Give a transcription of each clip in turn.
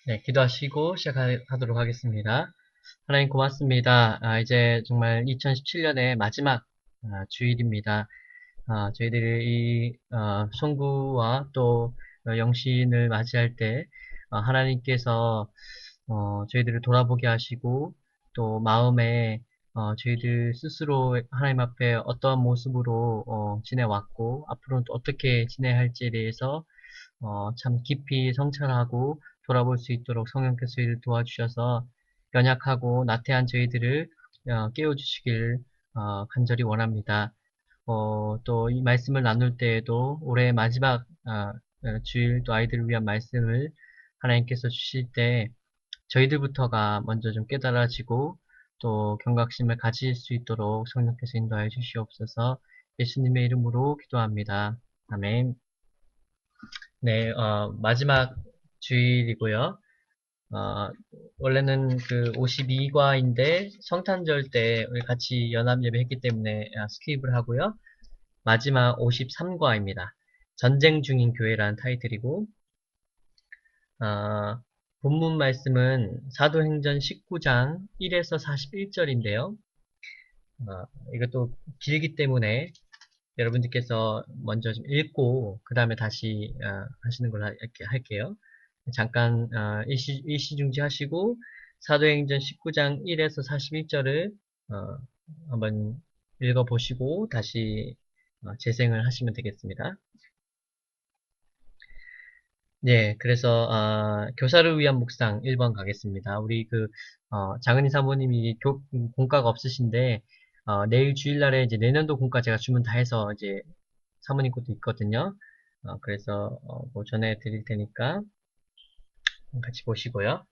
네, 기도하시고 시작하도록 하겠습니다. 하나님 고맙습니다. 이제 정말 2017년의 마지막 주일입니다. 저희들이 이 송구와 또 영신을 맞이할 때 하나님께서 저희들을 돌아보게 하시고 또 마음에 저희들 스스로 하나님 앞에 어떠한 모습으로 지내왔고 앞으로는 또 어떻게 지내야 할지에 대해서 참 깊이 성찰하고 돌아볼 수 있도록 성령께서 저희를 도와주셔서 연약하고 나태한 저희들을 깨워주시길 간절히 원합니다. 또 이 말씀을 나눌 때에도 올해 마지막 주일 또 아이들을 위한 말씀을 하나님께서 주실 때 저희들부터가 먼저 좀 깨달아지고 또 경각심을 가질 수 있도록 성령께서 인도하여 주시옵소서. 예수님의 이름으로 기도합니다. 아멘. 네, 마지막 주일이고요. 어, 원래는 그 52과인데 성탄절 때 우리 같이 연합 예배했기 때문에 스킵을 하고요. 마지막 53과입니다. 전쟁 중인 교회라는 타이틀이고 어, 본문 말씀은 사도행전 19장 1에서 41절인데요. 이것도 길기 때문에 여러분들께서 먼저 좀 읽고 그 다음에 다시 하시는 걸로 이렇게 할게요. 잠깐 일시중지 하시고 사도행전 19장 1에서 41절을 한번 읽어보시고 다시 재생을 하시면 되겠습니다. 네, 그래서 교사를 위한 묵상 1번 가겠습니다. 우리 장은희 사모님이 공과가 없으신데 내일 주일날에 이제 내년도 공과 제가 주문 다 해서 이제 사모님 것도 있거든요. 그래서 뭐 전해드릴 테니까 같이 보시고요.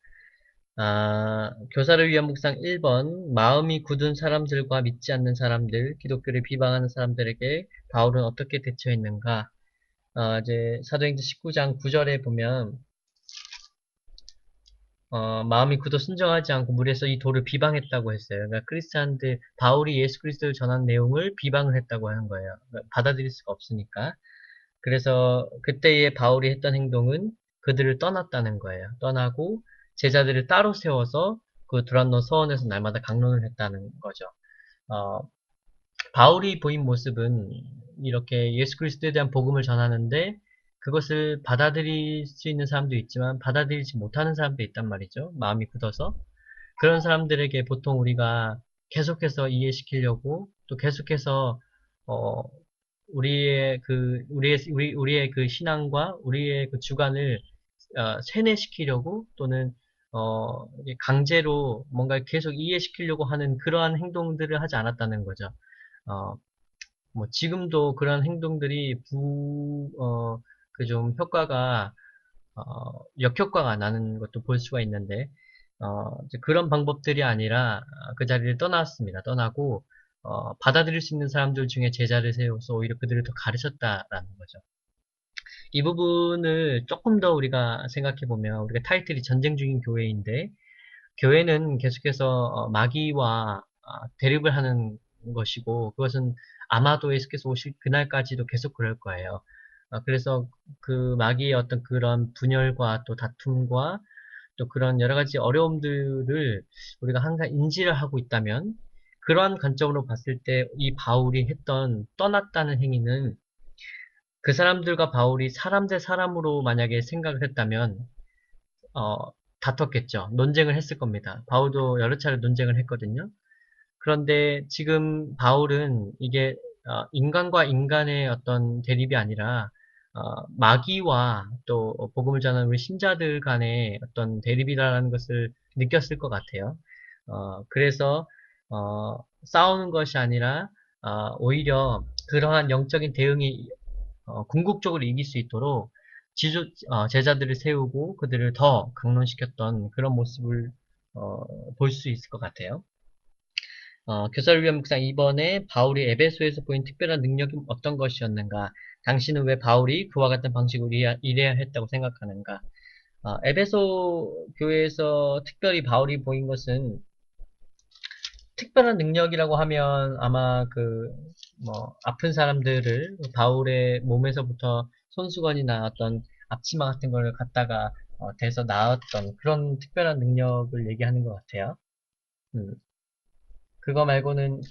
교사를 위한 묵상 1번 마음이 굳은 사람들과 믿지 않는 사람들, 기독교를 비방하는 사람들에게 바울은 어떻게 대처했는가? 이제 사도행전 19장 9절에 보면 마음이 굳어 순종하지 않고 무리에서 이 도를 비방했다고 했어요. 그러니까 크리스찬들 바울이 예수 그리스도를 전한 내용을 비방을 했다고 하는 거예요. 그러니까 받아들일 수가 없으니까. 그래서 그때의 바울이 했던 행동은 그들을 떠났다는 거예요. 떠나고 제자들을 따로 세워서 그 두란노 서원에서 날마다 강론을 했다는 거죠. 어, 바울이 보인 모습은 이렇게 예수 그리스도에 대한 복음을 전하는데 그것을 받아들일 수 있는 사람도 있지만 받아들이지 못하는 사람도 있단 말이죠. 마음이 굳어서. 그런 사람들에게 보통 우리가 계속해서 이해시키려고 또 계속해서 어, 우리의 그 신앙과 우리의 그 주관을 세뇌시키려고 또는 강제로 뭔가 계속 이해시키려고 하는 그러한 행동들을 하지 않았다는 거죠. 어, 뭐 지금도 그런 행동들이 그 좀 효과가 역효과가 나는 것도 볼 수가 있는데 이제 그런 방법들이 아니라 그 자리를 떠났습니다. 떠나고 받아들일 수 있는 사람들 중에 제자를 세워서 오히려 그들을 더 가르쳤다라는 거죠. 이 부분을 조금 더 우리가 생각해 보면 우리가 타이틀이 전쟁 중인 교회인데 교회는 계속해서 마귀와 대립을 하는 것이고 그것은 아마도 예수께서 오실 그날까지도 계속 그럴 거예요. 그래서 그 마귀의 어떤 그런 분열과 또 다툼과 또 그런 여러 가지 어려움들을 우리가 항상 인지를 하고 있다면 그러한 관점으로 봤을 때 이 바울이 했던 떠났다는 행위는 그 사람들과 바울이 사람 대 사람으로 만약에 생각을 했다면 어, 다퉜겠죠. 논쟁을 했을 겁니다. 바울도 여러 차례 논쟁을 했거든요. 그런데 지금 바울은 이게 인간과 인간의 어떤 대립이 아니라 마귀와 또 복음을 전하는 우리 신자들 간의 어떤 대립이라는 것을 느꼈을 것 같아요. 그래서 싸우는 것이 아니라 오히려 그러한 영적인 대응이 궁극적으로 이길 수 있도록 제자들을 세우고 그들을 더 강론시켰던 그런 모습을 볼 수 있을 것 같아요. 교사를 위한 묵상 2번에 바울이 에베소에서 보인 특별한 능력이 어떤 것이었는가? 당신은 왜 바울이 그와 같은 방식으로 일해야 했다고 생각하는가? 에베소 교회에서 특별히 바울이 보인 것은 특별한 능력이라고 하면 아마 아픈 사람들을 바울의 몸에서부터 손수건이나 어떤 앞치마 같은 걸 갖다가 돼서 나았던 그런 특별한 능력을 얘기하는 것 같아요. 음, 그거 말고는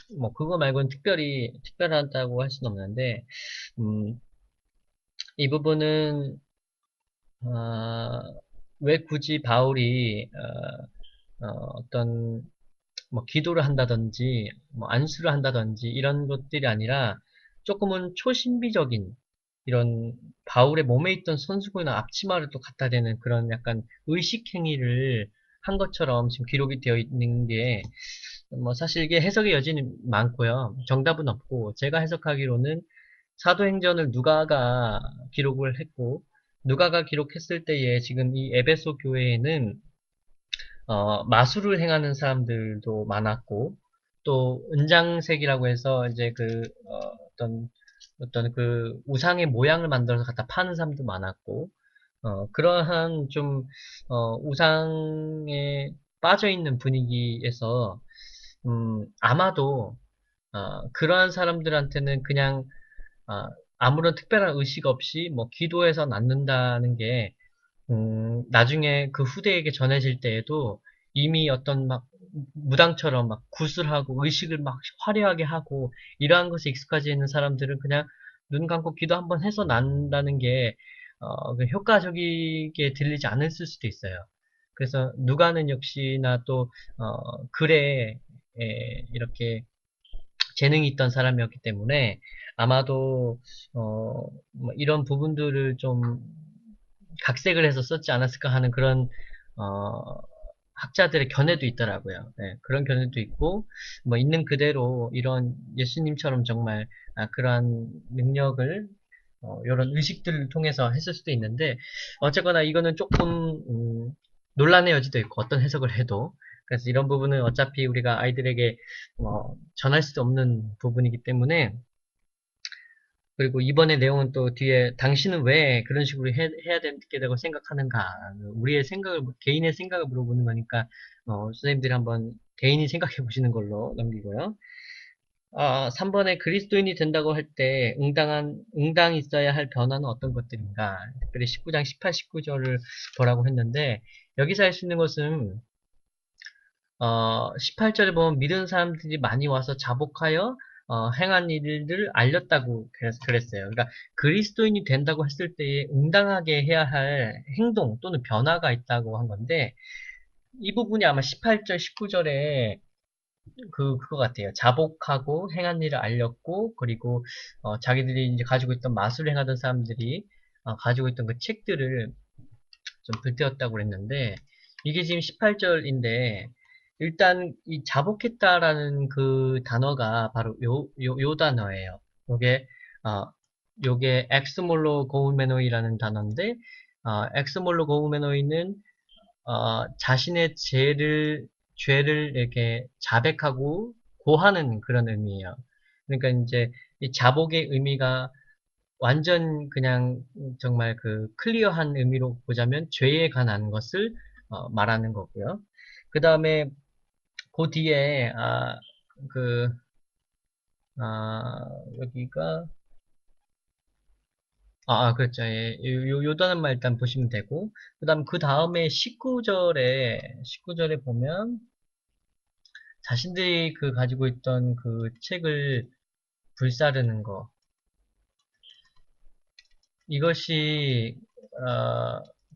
특별하다고 할 수는 없는데, 음, 이 부분은, 왜 굳이 바울이, 어떤, 뭐, 기도를 한다든지, 뭐, 안수를 한다든지, 이런 것들이 아니라, 조금은 초신비적인, 이런, 바울의 몸에 있던 손수건이나 앞치마를 또 갖다 대는 그런 약간 의식행위를 한 것처럼 지금 기록이 되어 있는 게, 뭐, 사실 이게 해석의 여지는 많고요. 정답은 없고, 제가 해석하기로는 사도행전을 누가가 기록을 했고, 누가가 기록했을 때에 지금 이 에베소 교회에는 마술을 행하는 사람들도 많았고, 또 은장색이라고 해서 이제 어떤 그 우상의 모양을 만들어서 갖다 파는 사람도 많았고, 그러한 좀 우상에 빠져 있는 분위기에서 아마도 그러한 사람들한테는 그냥 아, 아무런 특별한 의식 없이 뭐 기도해서 낫는다는 게 나중에 그 후대에게 전해질 때에도 이미 어떤 막 무당처럼 막 구슬하고 의식을 막 화려하게 하고 이러한 것에 익숙해져 있는 사람들은 그냥 눈 감고 기도 한번 해서 난다는 게 그 효과적이게 들리지 않을 수도 있어요. 그래서 누가는 역시나 또 글에 이렇게 재능이 있던 사람이었기 때문에 아마도 뭐 이런 부분들을 좀 각색을 해서 썼지 않았을까 하는 그런 어, 학자들의 견해도 있더라고요. 네, 그런 견해도 있고 뭐 있는 그대로 이런 예수님처럼 정말 그러한 능력을 이런 의식들을 통해서 했을 수도 있는데 어쨌거나 이거는 조금 논란의 여지도 있고 어떤 해석을 해도 그래서 이런 부분은 어차피 우리가 아이들에게 전할 수 없는 부분이기 때문에 그리고 이번의 내용은 또 뒤에 당신은 왜 그런 식으로 해야 되게 생각하는가 우리의 생각을 개인의 생각을 물어보는 거니까 선생님들이 한번 개인이 생각해 보시는 걸로 넘기고요. 3번에 그리스도인이 된다고 할 때 응당 있어야 할 변화는 어떤 것들인가? 특별히 19장 18, 19절을 보라고 했는데 여기서 할 수 있는 것은 18절에 보면 믿은 사람들이 많이 와서 자복하여 행한 일을 알렸다고 그랬어요. 그러니까 그리스도인이 된다고 했을 때에 응당하게 해야 할 행동 또는 변화가 있다고 한 건데 이 부분이 아마 18절, 19절에 그거 같아요. 자복하고 행한 일을 알렸고 그리고 자기들이 이제 가지고 있던 마술을 행하던 사람들이 가지고 있던 그 책들을 좀 불태웠다고 그랬는데 이게 지금 18절인데 일단 이 자복했다라는 그 단어가 바로 요 단어예요. 요게 어 요게 엑스몰로 고우메노이라는 단어인데 엑스몰로 고우메노이는 자신의 죄를 이렇게 자백하고 고하는 그런 의미예요. 그러니까 이제 이 자복의 의미가 완전 그냥 정말 그 클리어한 의미로 보자면 죄에 관한 것을 말하는 거고요. 그 다음에 그 뒤에 그 여기가 그렇죠. 예. 요 단어만 일단 보시면 되고 그다음 그 다음에 19절에 보면 자신들이 그 가지고 있던 그 책을 불사르는 거 이것이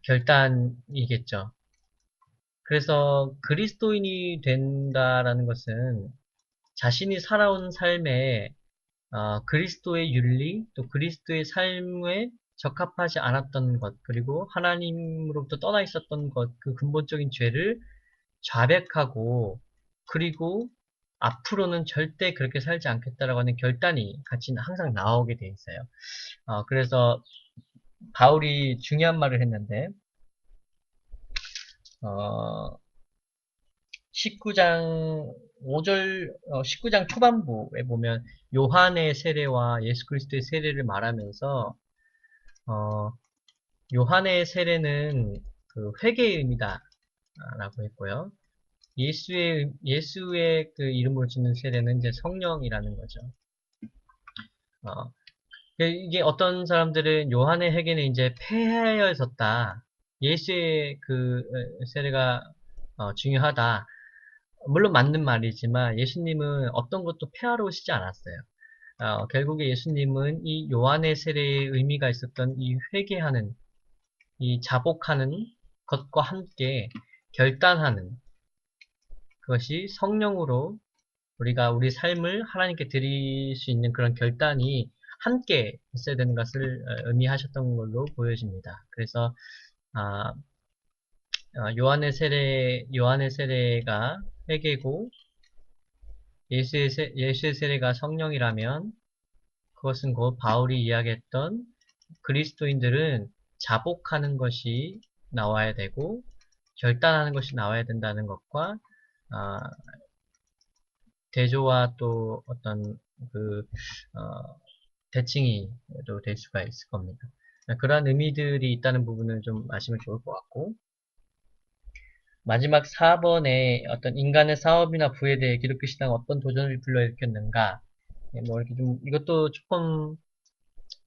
결단이겠죠. 그래서 그리스도인이 된다라는 것은 자신이 살아온 삶에 그리스도의 윤리 또 그리스도의 삶에 적합하지 않았던 것 그리고 하나님으로부터 떠나 있었던 것 그 근본적인 죄를 자백하고 그리고 앞으로는 절대 그렇게 살지 않겠다라고 하는 결단이 같이 항상 나오게 돼 있어요. 그래서 바울이 중요한 말을 했는데 어, 19장 5절, 19장 초반부에 보면 요한의 세례와 예수 그리스도의 세례를 말하면서 어, 요한의 세례는 그 회개의 의미다 라고 했고요. 예수의 그 이름으로 짓는 세례는 이제 성령이라는 거죠. 어, 이게 어떤 사람들은 요한의 회개는 이제 폐하였었다. 예수의 그 세례가 중요하다. 물론 맞는 말이지만 예수님은 어떤 것도 폐하러 오시지 않았어요. 결국에 예수님은 이 요한의 세례의 의미가 있었던 이 회개하는, 이 자복하는 것과 함께 결단하는 그것이 성령으로 우리가 우리 삶을 하나님께 드릴 수 있는 그런 결단이 함께 있어야 되는 것을 의미하셨던 걸로 보여집니다. 그래서 아, 요한의 세례가 회개고 예수의 세례가 성령이라면 그것은 곧 바울이 이야기했던 그리스도인들은 자복하는 것이 나와야 되고 결단하는 것이 나와야 된다는 것과 아, 대조와 또 어떤 그 대칭이 또 될 수가 있을 겁니다. 그러한 의미들이 있다는 부분을 좀 아시면 좋을 것 같고 마지막 4번에 어떤 인간의 사업이나 부에 대해 기독교 신앙은 어떤 도전을 불러일으켰는가 뭐 이렇게 좀 이것도 조금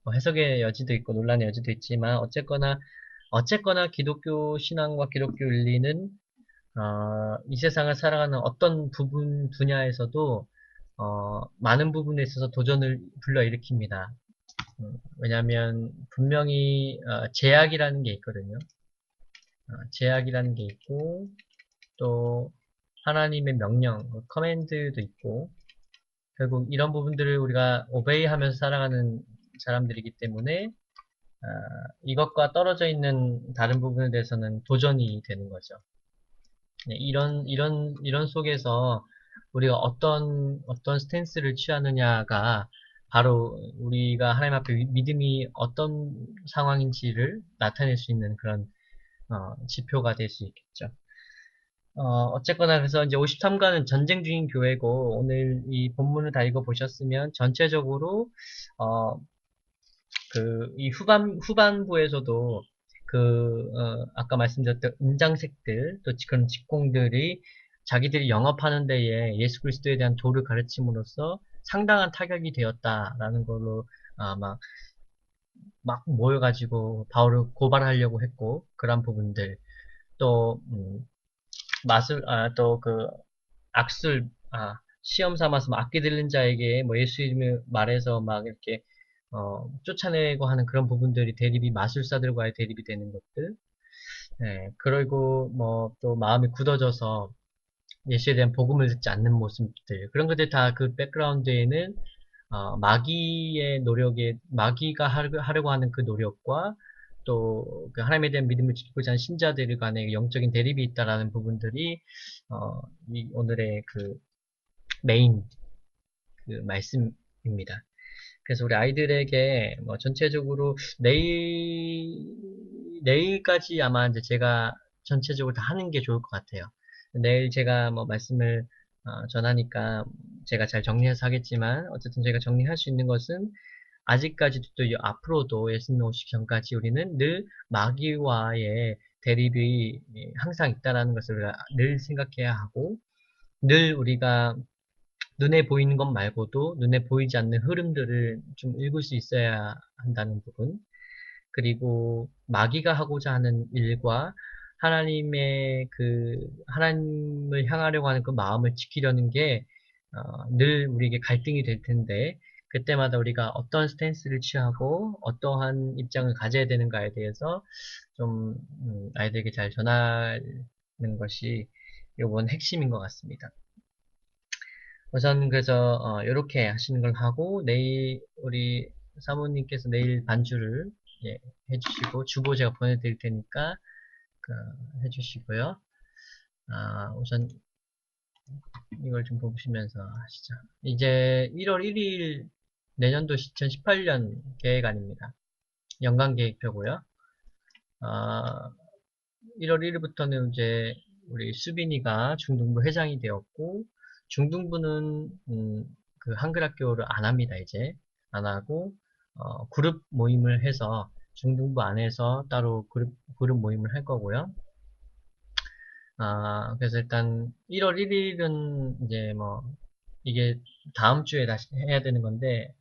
뭐 해석의 여지도 있고 논란의 여지도 있지만 어쨌거나 기독교 신앙과 기독교 윤리는 이 세상을 살아가는 어떤 분야에서도 많은 부분에 있어서 도전을 불러일으킵니다. 왜냐하면 분명히 제약이라는 게 있거든요. 제약이라는 게 있고 또 하나님의 명령, 커맨드도 있고 결국 이런 부분들을 우리가 오베이 하면서 살아가는 사람들이기 때문에 이것과 떨어져 있는 다른 부분에 대해서는 도전이 되는 거죠. 네, 이런 속에서 우리가 어떤 스탠스를 취하느냐가 바로 우리가 하나님 앞에 믿음이 어떤 상황인지를 나타낼 수 있는 그런 지표가 될 수 있겠죠. 어쨌거나 그래서 이제 53가는 전쟁 중인 교회고 오늘 이 본문을 다 읽어보셨으면 전체적으로 어, 이 후반부에서도 아까 말씀드렸던 은장색들, 또 그런 직공들이 자기들이 영업하는 데에 예수 그리스도에 대한 도를 가르침으로써 상당한 타격이 되었다라는 걸로, 막 모여가지고 바울을 고발하려고 했고, 그런 부분들. 또, 또 악술, 시험 삼아서 막 악기 들린 자에게 뭐 예수 이름을 말해서 막 이렇게, 쫓아내고 하는 그런 부분들이 대립이, 마술사들과의 대립이 되는 것들. 네, 그리고 뭐 또 마음이 굳어져서 예수에 대한 복음을 듣지 않는 모습들. 그런 것들 다 그 백그라운드에는, 마귀가 하려고 하는 그 노력과 또 그 하나님에 대한 믿음을 지키고자 하는 신자들 간의 영적인 대립이 있다라는 부분들이, 이 오늘의 그 메인 그 말씀입니다. 그래서 우리 아이들에게 뭐 전체적으로 내일까지 아마 이제 제가 전체적으로 다 하는 게 좋을 것 같아요. 내일 제가 뭐 말씀을 전하니까 제가 잘 정리해서 하겠지만 어쨌든 제가 정리할 수 있는 것은 아직까지도 또 앞으로도 예수님 오시기 전까지 우리는 늘 마귀와의 대립이 항상 있다라는 것을 우리가 늘 생각해야 하고 늘 우리가 눈에 보이는 것 말고도 눈에 보이지 않는 흐름들을 좀 읽을 수 있어야 한다는 부분. 그리고 마귀가 하고자 하는 일과 하나님을 향하려고 하는 그 마음을 지키려는 게, 늘 우리에게 갈등이 될 텐데, 그때마다 우리가 어떤 스탠스를 취하고 어떠한 입장을 가져야 되는가에 대해서 좀, 아이들에게 잘 전하는 것이 이번 핵심인 것 같습니다. 우선 그래서 이렇게 하시는 걸 하고 내일 우리 사모님께서 내일 반주를 예, 해주시고 주보 제가 보내드릴 테니까 그, 해주시고요. 우선 이걸 좀 보시면서 하시죠. 이제 1월 1일 내년도 2018년 계획안입니다. 연간 계획표고요. 1월 1일부터는 이제 우리 수빈이가 중등부 회장이 되었고 중등부는 그 한글학교를 안 합니다. 이제 안 하고 그룹 모임을 해서 중등부 안에서 따로 그룹 모임을 할 거고요. 그래서 일단 1월 1일은 이제 뭐 이게 다음 주에 다시 해야 되는 건데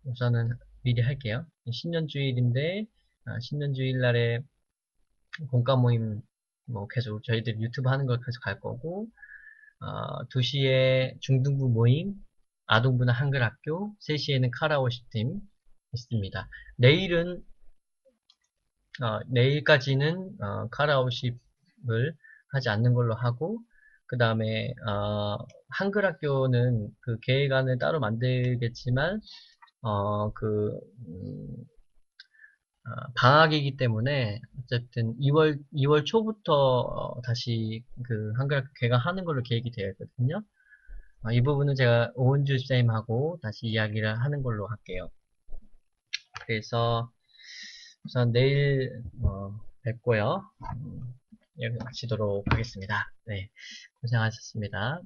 우선은 미리 할게요. 신년주일인데 신년주일 날에 공과 모임 뭐 계속 저희들 유튜브 하는 걸 계속 갈 거고 2시에 중등부 모임, 아동부는 한글학교, 3시에는 카라오시 팀 있습니다. 내일은 내일까지는 카라오십을 하지 않는 걸로 하고 그 다음에 한글학교는 그 계획안을 따로 만들겠지만 방학이기 때문에 어쨌든 2월 초부터 다시 그 한글학교 개강하는 걸로 계획이 되어 있거든요. 이 부분은 제가 오은주 쌤하고 다시 이야기를 하는 걸로 할게요. 그래서 우선 내일 뵙고요. 여기 마치도록 하겠습니다. 네, 고생하셨습니다.